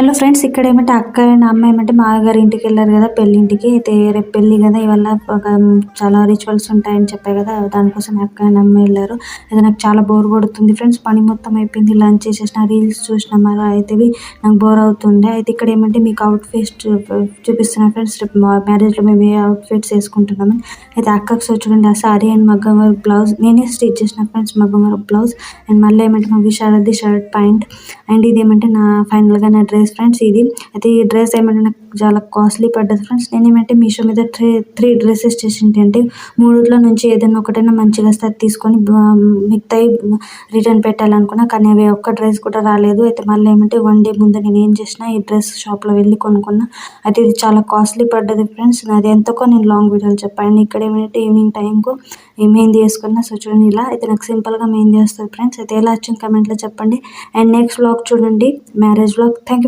Hello friends, ఇక్కడ ఏమంటే అక్క అండ్ అమ్మ ఏమంటే మామగారి ఇంటికి వెళ్ళారు కదా, పెళ్ళింటికి. అయితే రేపు పెళ్ళి కదా, ఇవాళ చాలా రిచువల్స్ ఉంటాయని చెప్పాయి కదా, దానికోసం అక్క అండ్ అమ్మ వెళ్ళారు. అయితే నాకు చాలా బోర్ కొడుతుంది ఫ్రెండ్స్, పని మొత్తం అయిపోయింది, లంచ్ చేసేసిన, రీల్స్ చూసిన, మరి అయితే నాకు బోర్ అవుతుండే. అయితే ఇక్కడ ఏమంటే మీకు అవుట్ఫిట్స్ చూపిస్తున్నాను ఫ్రెండ్స్, రేపు మ్యారేజ్లో మేము ఏ అవుట్ఫిట్స్ వేసుకుంటున్నామని. అయితే అక్కకు చూడండి, ఆ సారీ అండ్ మగ్గం వర్క్ బ్లౌజ్ నేనే స్టిచ్ చేసిన ఫ్రెండ్స్, మగ్గం వర్క్ బ్లౌజ్. అండ్ మళ్ళీ ఏమంటే మా విశారది షర్ట్ ప్యాంట్. అండ్ ఇది ఏమంటే ఫైనల్గా నా డ్రెస్ ఫ్రెండ్స్ ఇది. అయితే ఈ డ్రెస్ ఏమంటే నాకు చాలా కాస్ట్లీ పడ్డది ఫ్రెండ్స్. నేను ఏమంటే మీషో మీద త్రీ డ్రెస్సెస్ చేసింటి, అంటే మూడిట్లో నుంచి ఏదైనా ఒకటైనా మంచిగా వస్తే అది తీసుకొని మిగతాయి రిటర్న్ పెట్టాలనుకున్నా, కానీ అవి ఒక్క డ్రెస్ కూడా రాలేదు. అయితే మళ్ళీ ఏమంటే 1 డే ముందు నేను ఏం చేసిన, ఈ డ్రెస్ షాప్లో వెళ్ళి కొనుక్కున్నా. అయితే ఇది చాలా కాస్ట్లీ పడ్డది ఫ్రెండ్స్. అది ఎంతకో నేను లాంగ్ వీడియోలో చెప్పాను. ఇక్కడ ఏమంటే ఈవినింగ్ టైంకు మెహందీ వేసుకున్నా. సో చూడండి, ఇలా అయితే నాకు సింపుల్గా మెహందీ వస్తుంది ఫ్రెండ్స్. అయితే ఎలా వచ్చింది కమెంట్లో చెప్పండి. అండ్ నెక్స్ట్ వ్లాగ్ చూడండి, మ్యారేజ్ వ్లాగ్. Thank you.